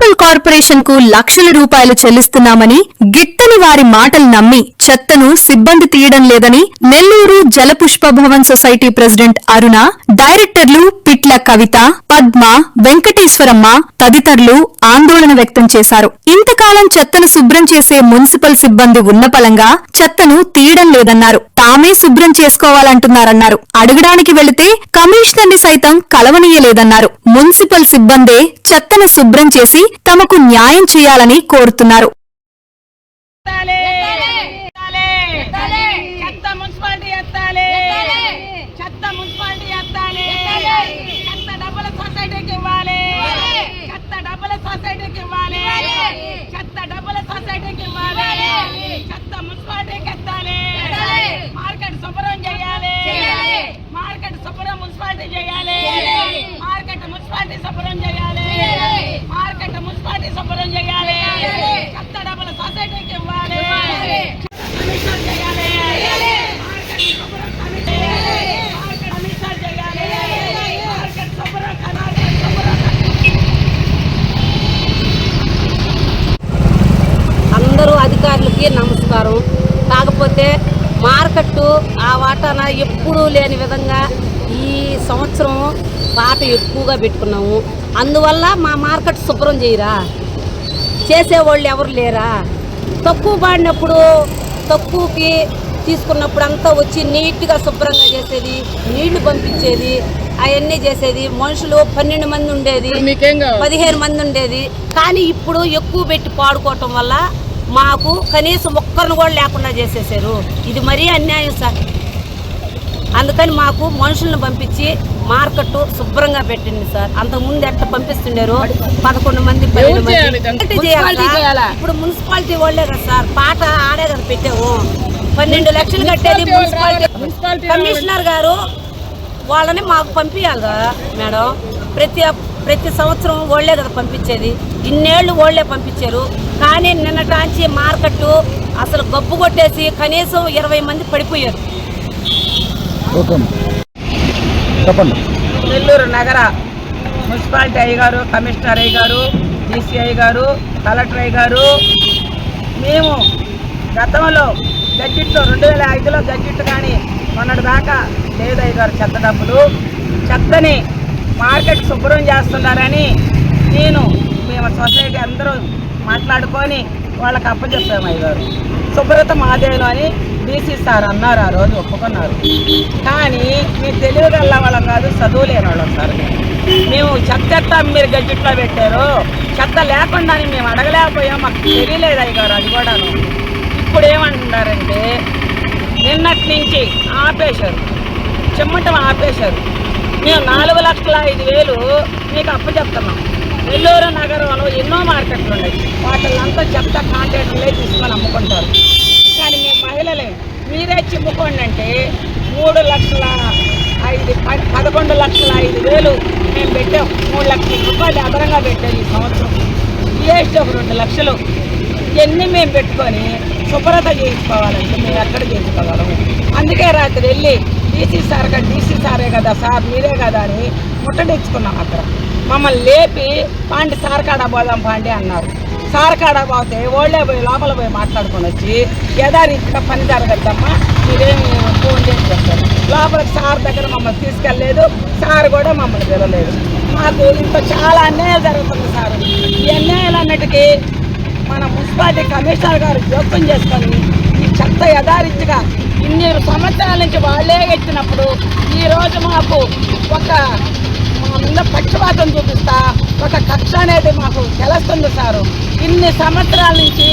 Municipal corporation కు లక్షల రూపాయలు చెల్లిస్తున్నామని గిట్టని వారి మాటలు నమ్మి చెత్తను సిబ్బంది తీయడం లేదని నెల్లూరు జలపుష్ప భవన్ సొసైటీ ప్రెసిడెంట్ అరుణ, డైరెక్టర్లు పిట్ల కవిత, పద్మ, వెంకటేశ్వరమ్మ తదితరులు ఆందోళన వ్యక్తం చేశారు. ఇంతకాలం చెత్తను శుభ్రం చేసే మున్సిపల్ సిబ్బంది ఉన్నపలంగా చెత్తను తీయడం లేదన్నారు. తామే శుభ్రం చేసుకోవాలంటున్నారన్నారు. అడగడానికి వెళితే కమిషనర్ని సైతం కలవనీయలేదన్నారు. మున్సిపల్ సిబ్బందే చెత్తను శుభ్రం చేసి తమకు న్యాయం చేయాలని కోరుతున్నారు. అందరూ అధికారులకి నమస్కారం. కాకపోతే మార్కెట్టు ఆ వాటాన ఎప్పుడూ లేని విధంగా ఈ సంవత్సరం పాట ఎక్కువగా పెట్టుకున్నాము. అందువల్ల మా మార్కెట్ శుభ్రం చేయరా, చేసేవాళ్ళు ఎవరు లేరా. తక్కువ పాడినప్పుడు తక్కువకి తీసుకున్నప్పుడు అంతా వచ్చి నీట్గా శుభ్రంగా చేసేది, నీళ్లు పంపించేది, అవన్నీ చేసేది. మనుషులు 12 మంది ఉండేది, 15 మంది ఉండేది. కానీ ఇప్పుడు ఎక్కువ పెట్టి పాడుకోవటం వల్ల మాకు కనీసం ఒక్కరిని కూడా లేకుండా చేసేసారు. ఇది మరీ అన్యాయం సార్. అందుకని మాకు మనుషులను పంపించి మార్కెట్ శుభ్రంగా పెట్టింది సార్. అంతకుముందు ఎట్లా పంపిస్తుండారు 11 మంది 12 మంది చేయాలి. ఇప్పుడు మున్సిపాలిటీ వాళ్ళే కదా సార్, పాట ఆడే కదా పెట్టాము. 12 లక్షలు కట్టేది మున్సిపాలిటీ. కమిషనర్ గారు వాళ్ళని మాకు పంపించాలి కదా మేడం. ప్రతి సంవత్సరం వాళ్ళే కదా పంపించేది. ఇన్నేళ్లు వాళ్ళే పంపించారు. కానీ నిన్నటాంచి మార్కెట్ అసలు గబ్బు కొట్టేసి కనీసం 20 మంది పడిపోయారు. నెల్లూరు నగర మున్సిపాలిటీ అయ్యగారు, కమిషనర్ అయ్యగారు, DCI గారు, కలెక్టర్ అయ్యగారు, మేము గతంలో గడ్జిట్లో 2005లో గడ్జిట్ కానీ మొన్నటి దాకా లేదు అయ్యగారు చెత్త డబ్బులు. చెత్తని మార్కెట్ శుభ్రం చేస్తున్నారని మేము సొసైటీ అందరూ మాట్లాడుకొని వాళ్ళకి అప్పచెప్పాము అయ్యగారు. శుభ్రత మాదేను అని DC సార్ అన్నారు. ఆ రోజు ఒప్పుకున్నారు. కానీ మేము తెలివిగల వాళ్ళం కాదు, చదువు లేని వాళ్ళం సార్. మేము చెత్త మీరు గడ్జిట్లో పెట్టారు, చెత్త లేకుండాని మేము అడగలేకపోయాం, మాకు తెలియలేదు అయ్యగారు. అది కూడాను ఇప్పుడు ఏమంటున్నారంటే నిన్నటి నుంచి ఆపేశారు, చిమ్మటం ఆపేశారు. మేము 4,05,000 మీకు అప్పచెప్తున్నాం. నెల్లూరు నగరంలో ఎన్నో మార్కెట్లు ఉన్నాయి, వాటిల్లంతా చెత్త కాంట్రాక్టర్లే తీసుకొని అమ్ముకుంటారు. కానీ మేము మహిళలే మీరే చిమ్ముకోండి అంటే 11,05,000 మేము పెట్టాం. 3 లక్షల రూపాయలు అదనంగా పెట్టాం ఈ సంవత్సరం. GST ఒక 2 లక్షలు. ఇవన్నీ మేము పెట్టుకొని శుభ్రత చేయించుకోవాలంటే మేము ఎక్కడ చేయించుకోగలము. అందుకే రాత్రి వెళ్ళి DC సారే కదా సార్, మీరే కదా అని ముట్టడించుకున్నాం. అక్కడ మమ్మల్ని లేపి పాండి సార్ కాడ పోదాం పాండి అన్నారు. సార్ కాడ పోతే ఓళ్ళే పోయి లోపల పోయి మాట్లాడుకొని వచ్చి యథారీతిగా పని జరగద్దమ్మా, మీరేమి ఫోన్ చేసి చెప్తారు. లోపలికి సార్ దగ్గర మమ్మల్ని తీసుకెళ్ళలేదు, సార్ కూడా మమ్మల్ని పిలవలేదు. మాకు ఇంత చాలా అన్యాయాలు జరుగుతుంది సార్. ఈ అన్యాయాలన్నిటికీ మన మున్సిపాలిటీ కమిషనర్ గారు జోక్యం చేసుకొని ఈ చెత్త యథారీతిగా ఇన్ని సంవత్సరాల నుంచి వాళ్ళే ఎత్తినప్పుడు ఈరోజు మాకు మా మీద పక్షపాతం చూపిస్తా ఒక కక్ష అనేది మాకు తెలుస్తుంది సారు. ఇన్ని సంవత్సరాల నుంచి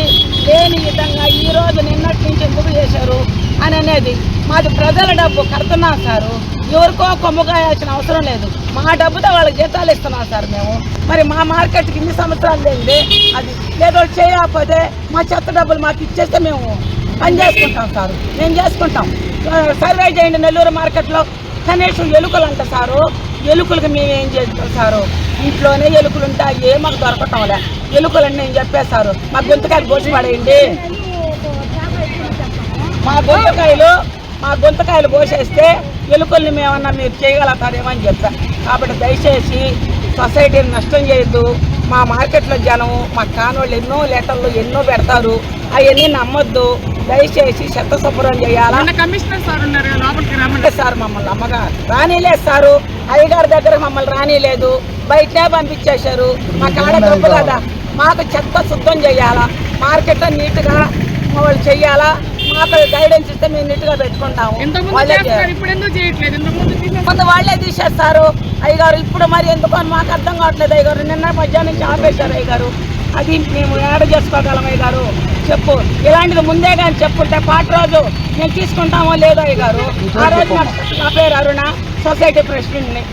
లేని విధంగా ఈరోజు నిన్నటి నుంచి ఎందుకు చేశారు అని అనేది. మాది ప్రజల డబ్బు కడుతున్నాం సారు, ఎవరికో కొమ్ముగాయాల్సిన అవసరం లేదు. మా డబ్బుతో వాళ్ళకి జీతాలు ఇస్తున్నాం సార్ మేము. మరి మా మార్కెట్కి ఇన్ని సంవత్సరాలు లేనిది అది ఏదో చేయకపోతే మా చెత్త డబ్బులు మాకు ఇచ్చేస్తే మేము పని చేసుకుంటాం సారు. మేము చేసుకుంటాం. సర్వే చేయండి నెల్లూరు మార్కెట్లో కనీసం ఎలుకలు అంట సారు. ఎలుకలకి మేము ఏం చేస్తాం సారు, ఇంట్లోనే ఎలుకలు ఉంటాయి, ఏ మాకు దొరకటంలే. ఎలుకలని నేను చెప్పేశారు, మా గొంతుకాయలు కోసి పడేయండి, మా గొంతుకాయలు కోసేస్తే ఎలుకల్ని మేమన్నా మీరు చేయగలుగుతారేమో అని చెప్పా. కాబట్టి దయచేసి సొసైటీని నష్టం చేయొద్దు. మా మార్కెట్లో జనం మా కానోళ్ళు ఎన్నో లెటర్లు ఎన్నో పెడతారు, అవన్నీ నమ్మొద్దు. దయచేసి చెత్త శుభ్రం చేయాలా. కమిషనర్ సార్ ఉన్నారు లోపలికి రమ్మంటే సార్ మమ్మల్ని అమ్మగా రానిలేదు సారు, అయ్యగారి దగ్గర మమ్మల్ని రానిలేదు, బయటనే పంపించేశారు. మా కాడ తప్పు కదా, మాకు చెత్త శుద్ధం చేయాలా, మార్కెట్లో నీట్గా వాళ్ళు చెయ్యాలా, మాకు గైడెన్స్ ఇస్తే మేము నీట్గా పెట్టుకుంటాము. కొంత వాళ్ళే తీసేస్తారు అయ్యగారు. ఇప్పుడు మరి ఎందుకు అని మాకు అర్థం కావట్లేదు అయ్యగారు. నిన్న మధ్యాహ్నం నుంచి ఆపేశారు అయ్యగారు. అది మేము యాడ్ చేసుకోగలం అయ్యగారు. చెప్పు, ఇలాంటిది ముందే కానీ చెప్పుంటే పాట రోజు మేము తీసుకుంటామో లేదో అయ్యగారు. ఆ రోజు నా పేరు అరుణ, సొసైటీ ప్రెసిడెంట్ని.